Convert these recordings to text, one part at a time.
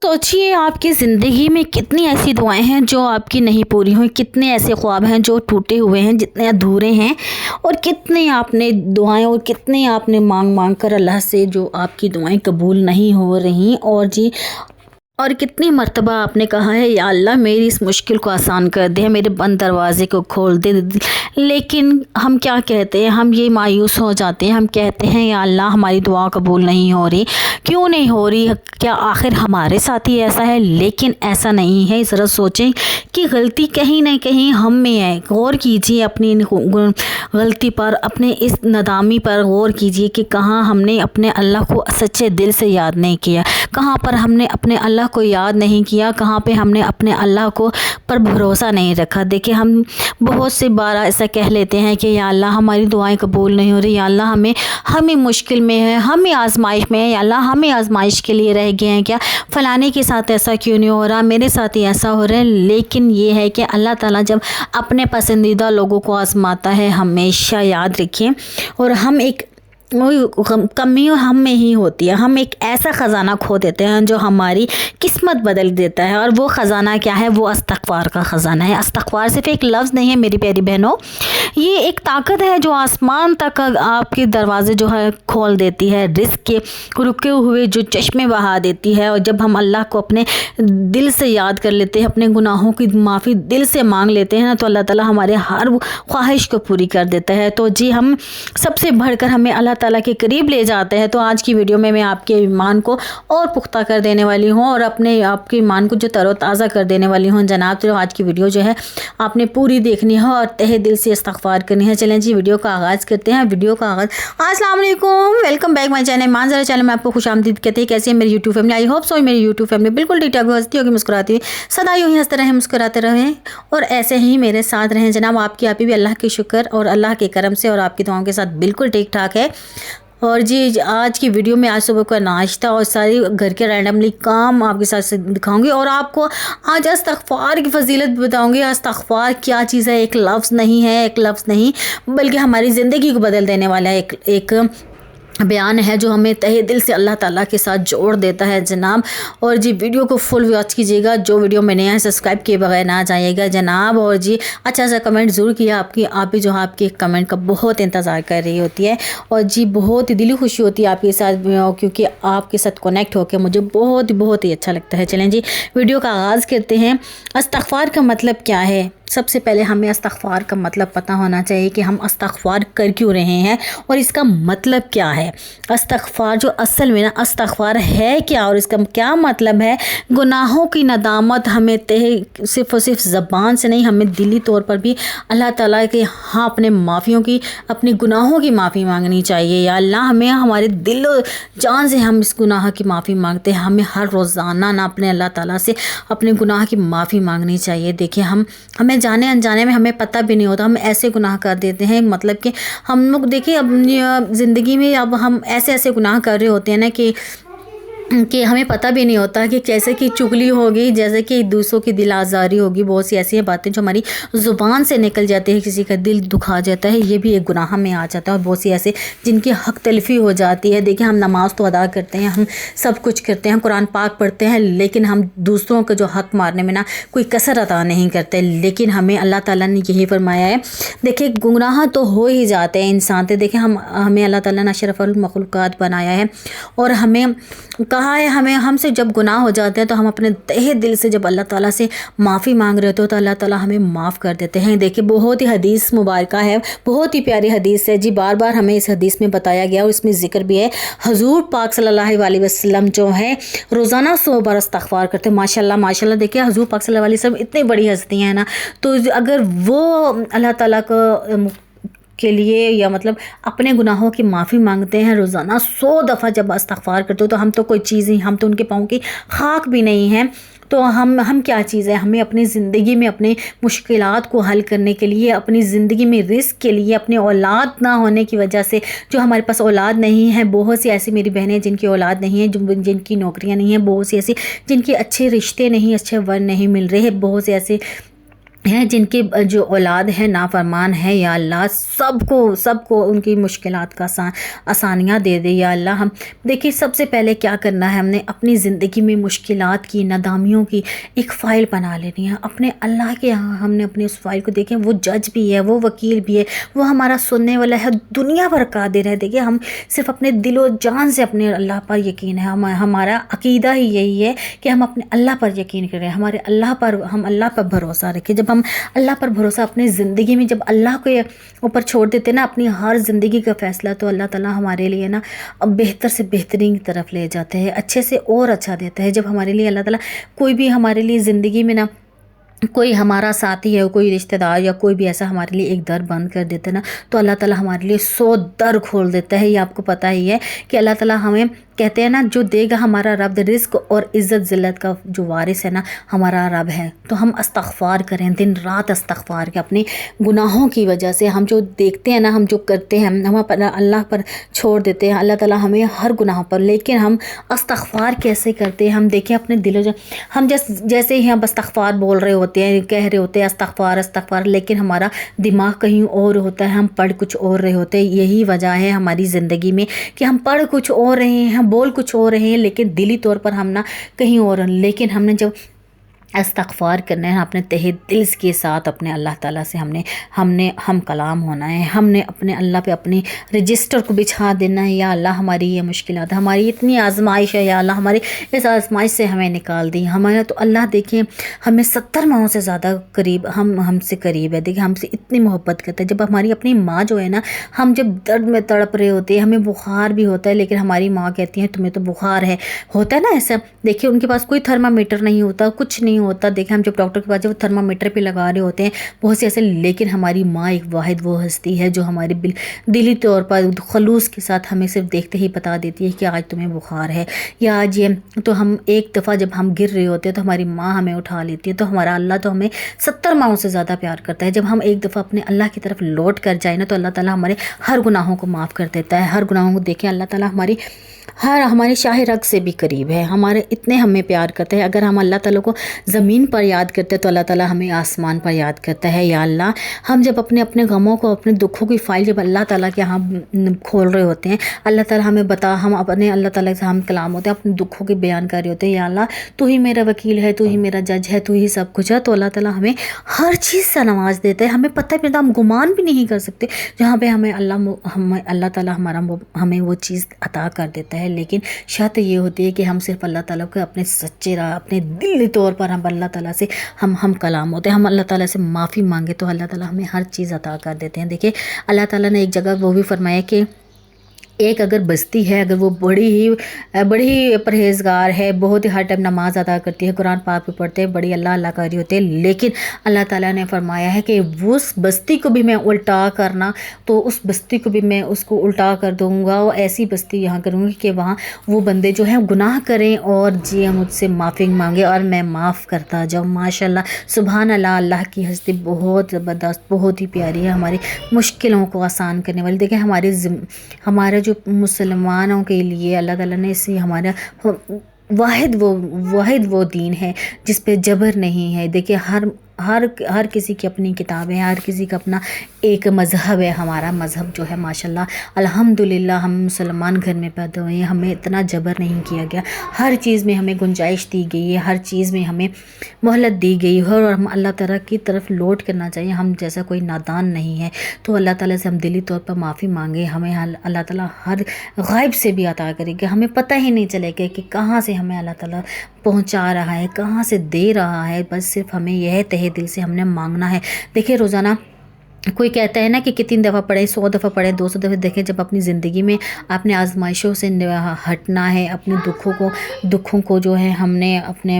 सोचिए आपकी ज़िंदगी में कितनी ऐसी दुआएं हैं जो आपकी नहीं पूरी हुई, कितने ऐसे ख्वाब हैं जो टूटे हुए हैं, जितने अधूरे हैं, और कितने आपने दुआएं और कितने आपने मांग मांग कर अल्लाह से जो आपकी दुआएं कबूल नहीं हो रही। और कितनी मर्तबा आपने कहा है या अल्लाह मेरी इस मुश्किल को आसान कर दे, मेरे बंद दरवाज़े को खोल दे। लेकिन हम क्या कहते हैं, हम ये मायूस हो जाते हैं, हम कहते हैं या अल्लाह हमारी दुआ कबूल नहीं हो रही, क्यों नहीं हो रही, क्या आखिर हमारे साथ ही ऐसा है। लेकिन ऐसा नहीं है। ज़रा सोचें कि गलती कहीं ना कहीं हम में है। गौर कीजिए अपनी गलती पर, अपने इस नादामी पर गौर कीजिए कि कहाँ हमने अपने अल्लाह को सच्चे दिल से याद नहीं किया, कहाँ पर हमने अपने अल्लाह को याद नहीं किया, कहाँ पे हमने अपने अल्लाह को पर भरोसा नहीं रखा। देखिए हम बहुत सी बार ऐसा कह लेते हैं कि या अल्लाह हमारी दुआएं कबूल नहीं हो रही, या अल्लाह हमें मुश्किल में है, हमें आजमाइश में है, या अल्लाह हमें आजमाइश के लिए रह गए हैं क्या, फ़लाने के साथ ऐसा क्यों नहीं हो रहा, मेरे साथ ही ऐसा हो रहा है। लेकिन ये है कि अल्लाह ताला जब अपने पसंदीदा लोगों को आजमाता है, हमेशा याद रखें, और हम एक कमी हम में ही होती है। हम एक ऐसा ख़जाना खो देते हैं जो हमारी किस्मत बदल देता है। और वो ख़जाना क्या है, वो इस्तग़फ़ार का ख़जाना है। इस्तग़फ़ार सिर्फ एक लफ्ज़ नहीं है मेरी प्यारी बहनों, ये एक ताकत है जो आसमान तक आपके दरवाज़े जो है खोल देती है, रिज़्क़ के रुके हुए जो चश्मे बहा देती है। और जब हम अल्लाह को अपने दिल से याद कर लेते हैं, अपने गुनाहों की माफ़ी दिल से मांग लेते हैं ना, तो अल्लाह ताला हमारे हर ख्वाहिश को पूरी कर देता है। तो जी हम सबसे बढ़कर हमें अल्लाह ताला के करीब ले जाते हैं। तो आज की वीडियो में मैं आपके ईमान को और पुख्ता कर देने वाली हूँ और आपके ईमान को जो तरोताज़ा कर देने वाली हूँ जनाब। तो आज की वीडियो जो है आपने पूरी देखनी है और तहे दिल से इस्तग़फ़ार करनी है। चलें जी वीडियो का आगाज़ करते हैं। वीडियो का आगाज़, अस्सलाम वालेकुम, वेलकम बैक माय चैनल ईमान ज़रा चैनल में आपको खुशामदीद कहते हैं। कैसी है मेरी YouTube family? I hope so मेरी यूट्यूब फैमिली बिल्कुल ठीक ठाक हंसती होगी, मुस्कुराती हुई, सदा यूँ ही हंसते रहें, मुस्कुराते रहें और ऐसे ही मेरे साथ रहें जनाब। आपकी आप ही भी अल्लाह के शुक्र और अल्लाह के करम से और आपकी दुआओं के साथ बिल्कुल ठीक ठाक है। और जी आज की वीडियो में आज सुबह का नाश्ता और सारी घर के रैंडमली काम आपके साथ दिखाऊंगी और आपको आज इस्तग़फ़ार की फ़जीलत बताऊंगी। इस्तग़फ़ार क्या चीज़ है, एक लफ्ज़ नहीं है, एक लफ्ज़ नहीं बल्कि हमारी ज़िंदगी को बदल देने वाला है एक बयान है जो हमें तहे दिल से अल्लाह ताला के साथ जोड़ देता है जनाब। और जी वीडियो को फुल वॉच कीजिएगा, जो वीडियो में नया है सब्सक्राइब किए बगैर ना जाइएगा जनाब। और जी अच्छा सा कमेंट ज़रूर किया, आप भी जो है आपके कमेंट का बहुत इंतज़ार कर रही होती है। और जी बहुत ही दिली खुशी होती है आपके साथ क्योंकि आपके साथ कनेक्ट होकर मुझे बहुत ही अच्छा लगता है। चलें जी वीडियो का आगाज़ करते हैं। इस्तग़फ़ार का मतलब क्या है? सबसे पहले हमें इस्तग़फ़ार का मतलब पता होना चाहिए कि हम इस्तग़फ़ार कर क्यों रहे हैं और इसका मतलब क्या है। इस्तग़फ़ार जो असल में ना इस्तग़फ़ार है क्या और इसका क्या मतलब है। गुनाहों की नदामत हमें सिर्फ़ और सिर्फ ज़बान से नहीं, हमें दिली तौर पर भी अल्लाह ताला के हाँ अपने माफ़ियों की, अपने गुनाहों की माफ़ी मांगनी चाहिए। या अल्लाह हमें हमारे दिल और जान से हम इस गुनाह की माफ़ी मांगते हैं। हमें हर रोज़ाना ना अपने अल्लाह ताला से अपने गुनाह की माफ़ी मांगनी चाहिए। देखिए हमें जाने अनजाने में हमें पता भी नहीं होता, हम ऐसे गुनाह कर देते हैं। मतलब कि हम लोग देखिए अब ज़िंदगी में अब हम ऐसे गुनाह कर रहे होते हैं ना कि हमें पता भी नहीं होता कि जैसे कि चुगली होगी, जैसे कि दूसरों की दिल आज़ारी होगी, बहुत सी ऐसी बातें जो हमारी ज़ुबान से निकल जाती है, किसी का दिल दुखा जाता है, ये भी एक गुनाह में आ जाता है। और बहुत सी ऐसे जिनकी हक तलफ़ी हो जाती है। देखिए हम नमाज़ तो अदा करते हैं, हम सब कुछ करते हैं, कुरान पाक पढ़ते हैं, लेकिन हम दूसरों का जो हक मारने में ना कोई कसर अदा नहीं करते। लेकिन हमें अल्लाह ताला ने यही फरमाया है, देखिए गुनाह तो हो ही जाते हैं इंसान से। देखिए हमें अल्लाह ताला ने अशरफुल मखलूक़ात बनाया है और हमें कहा है हमसे जब गुनाह हो जाते हैं तो हम अपने तहे दिल से जब अल्लाह ताला से माफ़ी मांग रहे होते हो तो अल्लाह ताला हमें माफ़ कर देते हैं। देखिए बहुत ही हदीस मुबारक है, बहुत ही प्यारी हदीस है जी। बार बार हमें इस हदीस में बताया गया और इसमें ज़िक्र भी है। हुज़ूर पाक सल्लल्लाहु अलैहि वसल्लम जो है रोज़ाना 100 बार इस्तग़फ़ार करते हैं। माशाल्लाह देखिए हुज़ूर पाक सल्लल्लाहु अलैहि वसल्लम इतनी बड़ी हस्ती हैं ना, तो अगर वो अल्लाह ताला को के लिए या मतलब अपने गुनाहों की माफ़ी मांगते हैं रोज़ाना 100 दफ़ा जब इस्तग़फ़ार करते हो तो हम तो कोई चीज़ ही, हम तो उनके पाँव की खाक भी नहीं हैं। तो हम क्या चीज़ है। हमें अपनी ज़िंदगी में अपने मुश्किलात को हल करने के लिए, अपनी ज़िंदगी में रिस्क के लिए, अपने औलाद ना होने की वजह से जो हमारे पास औलाद नहीं है, बहुत सी ऐसी मेरी बहनें जिनकी औलाद नहीं है, जिनकी नौकरियां नहीं हैं, बहुत सी ऐसी जिनके अच्छे रिश्ते नहीं, अच्छे वर नहीं मिल रहे हैं, बहुत से ऐसे ہیں جن کے جو اولاد ہیں نافرمان ہے، یا اللہ سب کو ان کی مشکلات کا آسانیاں دے دے یا اللہ۔ ہم دیکھیں سب سے پہلے کیا کرنا ہے، ہم نے اپنی زندگی میں مشکلات کی، نادامیوں کی ایک فائل بنا لینی ہے اپنے اللہ کے یہاں۔ ہم نے اپنے اس فائل کو دیکھیں، وہ جج بھی ہے، وہ وکیل بھی ہے، وہ ہمارا سننے والا ہے، دنیا بھر قادر ہے۔ دیکھیں ہم صرف اپنے دل و جان سے اپنے اللہ پر یقین ہے، ہمارا عقیدہ ہی یہی ہے کہ ہم اپنے اللہ پر یقین کریں، ہم اللہ پر بھروسہ رکھیں۔ جب ہم اللہ پر بھروسہ اپنی زندگی میں جب اللہ کے اوپر چھوڑ دیتے نا اپنی ہر زندگی کا فیصلہ، تو اللہ تعالیٰ ہمارے لیے نا بہتر سے بہترین کی طرف لے جاتے ہیں، اچھے سے اور اچھا دیتا ہے۔ جب ہمارے لیے اللہ تعالیٰ کوئی بھی ہمارے لیے زندگی میں نا کوئی ہمارا ساتھی ہے، کوئی رشتہ دار یا کوئی بھی ایسا ہمارے لیے ایک در بند کر دیتا ہے نا، تو اللہ تعالیٰ ہمارے لیے 100 در کھول دیتا ہے۔ یہ آپ کو پتہ ہی ہے کہ اللہ تعالیٰ ہمیں کہتے ہیں نا، جو دے گا ہمارا رب رزق اور عزت ذلت کا جو وارث ہے نا، ہمارا رب ہے۔ تو ہم استغفار کریں، دن رات استغفار کے اپنے گناہوں کی وجہ سے ہم جو دیکھتے ہیں نا، ہم جو کرتے ہیں، ہم اللہ پر چھوڑ دیتے ہیں، اللہ تعالیٰ ہمیں ہر گناہ پر، لیکن ہم استغفار کیسے کرتے ہیں؟ ہم دیکھیں اپنے دل و ہم جیسے ہی ہم استغفار بول رہے ہوتے ہیں، کہہ رہے ہوتے ہیں استغفار، لیکن ہمارا دماغ کہیں اور ہوتا ہے، ہم پڑھ کچھ اور رہے ہوتے ہیں۔ یہی وجہ ہے ہماری زندگی میں کہ ہم پڑھ کچھ اور رہے ہیں، بول کچھ اور رہے ہیں، لیکن دلی طور پر ہم نہ کہیں اور۔ لیکن ہم نے جب استغفار کرنا ہے اپنے تہہ دل کے ساتھ، اپنے اللہ تعالیٰ سے ہم کلام ہونا ہے، ہم نے اپنے اللہ پہ اپنی رجسٹر کو بچھا دینا ہے۔ یا اللہ ہماری یہ مشکلات، ہماری اتنی آزمائش ہے، یا اللہ ہماری اس آزمائش سے ہمیں نکال دی۔ ہمارا تو اللہ دیکھیں ہمیں 70 ماہوں سے زیادہ قریب، ہم سے قریب ہے، دیکھیں ہم سے اتنی محبت کرتا ہے۔ جب ہماری اپنی ماں جو ہے نا، ہم جب درد میں تڑپ رہے ہوتے ہیں، ہمیں بخار بھی ہوتا ہے، لیکن ہماری ماں کہتی ہیں تمہیں تو بخار ہے، ہوتا ہے نا ایسا۔ دیکھیں ان کے پاس کوئی تھرمامیٹر نہیں ہوتا، کچھ نہیں ہوتا، دیکھیں ہم جب ڈاکٹر کے پاس جب تھرمامیٹر پہ لگا رہے ہوتے ہیں بہت سے ایسے، لیکن ہماری ماں ایک واحد وہ ہستی ہے جو ہمارے دلی طور پر خلوص کے ساتھ ہمیں صرف دیکھتے ہی بتا دیتی ہے کہ آج تمہیں بخار ہے یا آج یہ۔ تو ہم ایک دفعہ جب ہم گر رہے ہوتے ہیں تو ہماری ماں ہمیں اٹھا لیتی ہے۔ تو ہمارا اللہ تو ہمیں 70 ماہوں سے زیادہ پیار کرتا ہے۔ جب ہم ایک دفعہ اپنے اللہ کی طرف لوٹ کر جائیں نا، تو اللہ تعالیٰ ہمارے ہر گناہوں کو معاف کر دیتا ہے، ہر گناہوں کو۔ دیکھیں اللہ تعالیٰ ہمارے شاہ رگ سے بھی قریب ہے، ہمارے اتنے ہمیں پیار کرتے ہیں۔ اگر ہم اللہ تعالیٰ کو زمین پر یاد کرتے ہیں تو اللہ تعالیٰ ہمیں آسمان پر یاد کرتا ہے۔ یا اللہ ہم جب اپنے غموں کو، اپنے دکھوں کی فائل جب اللہ تعالیٰ کے ہاں کھول رہے ہوتے ہیں، اللہ تعالیٰ ہمیں ہم اپنے اللہ تعالیٰ سے ہم کلام ہوتے ہیں، اپنے دکھوں کے بیان کر رہے ہوتے ہیں۔ یا اللہ تو ہی میرا وکیل ہے، تو ہی میرا جج ہے، تو ہی سب کچھ ہے۔ تو اللہ تعالیٰ ہمیں ہر چیز سے نواز دیتا ہے، ہمیں پتہ بھی نہیں، ہم گمان بھی نہیں کر سکتے جہاں پہ ہمیں اللہ تعالیٰ ہمیں وہ چیز عطا کر دیتا ہے۔ لیکن شرط یہ ہوتی ہے کہ ہم صرف اللہ تعالیٰ کو اپنے سچے راہ، اپنے دلی طور پر ہم اللہ تعالیٰ سے ہم کلام ہوتے ہیں، ہم اللہ تعالیٰ سے معافی مانگے تو اللہ تعالیٰ ہمیں ہر چیز عطا کر دیتے ہیں۔ دیکھیں اللہ تعالیٰ نے ایک جگہ وہ بھی فرمایا کہ ایک اگر بستی ہے، اگر وہ بڑی ہی پرہیزگار ہے، بہت ہی ہر ٹائم نماز ادا کرتی ہے، قرآن پاک بھی پڑھتے ہیں، بڑی اللہ کاری ہوتے ہیں، لیکن اللہ تعالیٰ نے فرمایا ہے کہ اس بستی کو بھی میں الٹا کرنا، تو اس بستی کو بھی میں اس کو الٹا کر دوں گا، اور ایسی بستی یہاں کروں گی کہ وہاں وہ بندے جو ہیں گناہ کریں اور جی مجھ سے معافی مانگے اور میں معاف کرتا جاؤں۔ ماشاءاللہ سبحان اللہ، اللہ کی ہستی بہت زبردست، بہت ہی پیاری ہے، ہماری مشکلوں کو آسان کرنے والی۔ دیکھیں ہمارے جو مسلمانوں کے لیے اللہ تعالیٰ نے اسی ہمارا واحد وہ دین ہے جس پہ جبر نہیں ہے۔ دیکھیں ہر کسی کی اپنی کتاب ہے، ہر کسی کا اپنا ایک مذہب ہے۔ ہمارا مذہب جو ہے ماشاءاللہ الحمدللہ ہم مسلمان گھر میں پیدا ہوئے ہیں، ہمیں اتنا جبر نہیں کیا گیا، ہر چیز میں ہمیں گنجائش دی گئی ہے، ہر چیز میں ہمیں مہلت دی گئی ہے، اور ہم اللہ تعالیٰ کی طرف لوٹ کرنا چاہیے۔ ہم جیسا کوئی نادان نہیں ہے، تو اللہ تعالیٰ سے ہم دلی طور پر معافی مانگے، ہمیں اللہ تعالیٰ ہر غائب سے بھی عطا کرے گا، ہمیں پتہ ہی نہیں چلے گا کہ کہاں سے ہمیں اللہ تعالیٰ پہنچا رہا ہے، کہاں سے دے رہا ہے، بس صرف ہمیں یہ تہہ دل سے ہم نے مانگنا ہے۔ دیکھیں روزانہ کوئی کہتا ہے نا کہ کتنی دفعہ پڑھے، 100 دفعہ پڑھے، 200 دفعہ۔ دیکھیں جب اپنی زندگی میں اپنے آزمائشوں سے ہٹنا ہے، اپنے دکھوں کو جو ہے ہم نے اپنے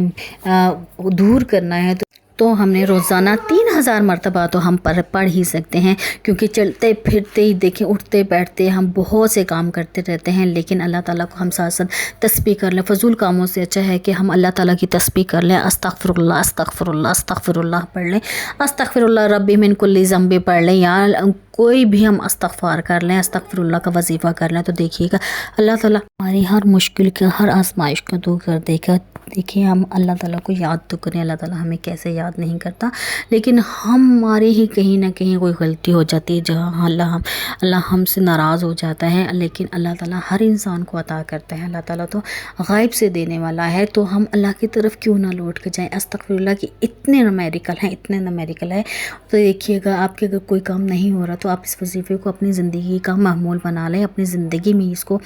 دور کرنا ہے، تو ہم نے روزانہ 3000 مرتبہ تو ہم پڑھ ہی سکتے ہیں، کیونکہ چلتے پھرتے ہی دیکھیں اٹھتے بیٹھتے ہم بہت سے کام کرتے رہتے ہیں، لیکن اللہ تعالیٰ کو ہم ساتھ تسبیح کر لیں۔ فضول کاموں سے اچھا ہے کہ ہم اللہ تعالیٰ کی تسبیح کر لیں، استغفر اللہ استغفر اللہ استغفر اللہ پڑھ لیں، استغفر اللہ ربی من کل ذنب پڑھ لیں، یا कोई भी हम इस्तग़फ़ार कर लें, अस्तग़फ़िरुल्लाह का वजीफ़ा कर लें, तो देखिएगा अल्लाह ताला हमारी हर मुश्किल के, हर आजमाइश को दूर कर देगा। देखिए हम अल्लाह ताला को याद तो करें, अल्लाह ताला हमें कैसे याद नहीं करता, लेकिन हमारे ही कहीं ना कहीं कोई गलती हो जाती है जहाँ अल्लाह हमसे नाराज़ हो जाता है। लेकिन अल्लाह ताला हर इंसान को अता करता है, अल्लाह ताला तो गायब से देने वाला है, तो हम अल्लाह की तरफ क्यों ना लौट के जाएं। अस्तग़फ़िरुल्लाह की इतने नुमेरिकल हैं, इतने नुमेरिकल है। तो देखिएगा आपके अगर कोई काम नहीं हो रहा तो आप इस वजीफ़े को अपनी ज़िंदगी का मामूल बना लें, अपनी ज़िंदगी में इसको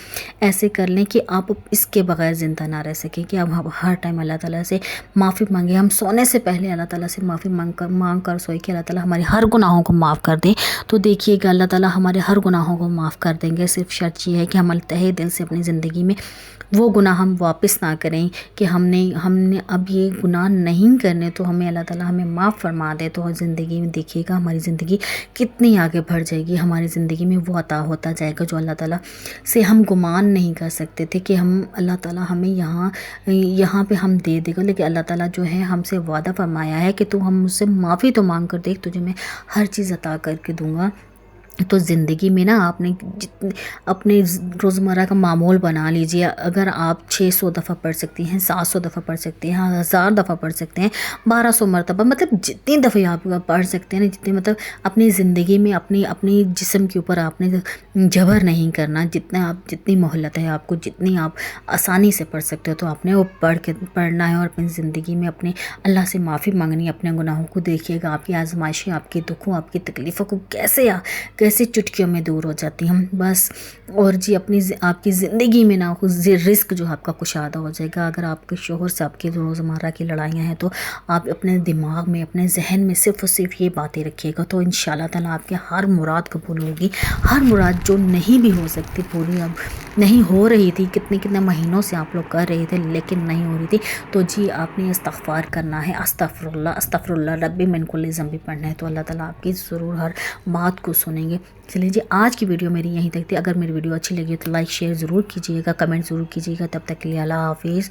ऐसे कर लें कि आप इसके बगैर ज़िंदा ना रह सकें, कि आप हर टाइम अल्लाह ताला से माफ़ी मांगे। हम सोने से पहले अल्लाह ताला से माफ़ी मांग कर सोए कि अल्लाह ताला हमारे हर गुनाहों को माफ़ कर दे। तो देखिएगा अल्लाह ताला हमारे हर गुनाहों को माफ़ कर देंगे। सिर्फ शर्त ये है कि हम तहे दिल से अपनी ज़िंदगी में वो गुनाह हम वापस ना करें कि हमने अब ये गुनाह नहीं करने, तो हमें अल्लाह ताला हमें माफ़ फरमा दे। तो ज़िंदगी में देखिएगा हमारी ज़िंदगी कितनी आगे बढ़ जाएगी, हमारी ज़िंदगी में वो अता होता जाएगा जो अल्लाह ताला से हम गुमान नहीं कर सकते थे कि हम अल्लाह ताला हमें यहाँ पे हम दे देगा। लेकिन अल्लाह ताला जो है हमसे वादा फरमाया है कि तू हम मुझसे माफ़ी तो मांग कर देख, तुझे मैं हर चीज़ अता करके दूँगा। तो ज़िंदगी में ना आपने अपने रोज़मर्रा का मामूल बना लीजिए। अगर आप 600 दफ़ा पढ़ सकती हैं, 700 दफ़ा पढ़ सकते हैं, 1000 दफ़ा पढ़ सकते हैं, 1200 मरतबा, मतलब जितनी दफ़े आप पढ़ सकते हैं ना, जितने मतलब अपनी ज़िंदगी में अपनी जिस्म के ऊपर आपने जबर नहीं करना। जितनी मोहलत है आपको, जितनी आप आसानी से पढ़ सकते हो, तो आपने वो पढ़ना है और अपनी ज़िंदगी में अपने अल्लाह से माफ़ी मांगनी है अपने गुनाहों को। देखिएगा आपकी आजमाइशें, आपके दुखों, आपकी तकलीफ़ों को कैसे चुटकियों में दूर हो जाती हैं बस। और जी आपकी ज़िंदगी में ना रिस्क जो आपका कुशादा हो जाएगा। अगर आपके शोहर से आपकी रोज़मर्रा की लड़ाइयाँ हैं, तो आप अपने दिमाग में, अपने जहन में सिर्फ़ और सिर्फ ये बातें रखिएगा, तो इंशाल्लाह ताला आपके हर मुराद कबूल होगी। हर मुराद जो नहीं भी हो सकती पूरी, अब नहीं हो रही थी, कितने महीनों से आप लोग कर रहे थे लेकिन नहीं हो रही थी, तो जी आपने इस्तग़फ़ार करना है, अस्तग़फ़िरुल्लाह रब्बी मिन कुल्लि ज़ंब पढ़ना है, तो अल्लाह ताला आपकी ज़रूर हर बात को सुनेंगे। चलिए जी आज की वीडियो मेरी यहीं तक थी। अगर मेरी वीडियो अच्छी लगी तो लाइक शेयर ज़रूर कीजिएगा, कमेंट ज़रूर कीजिएगा। तब तक के लिए अल्लाह हाफ़िज़।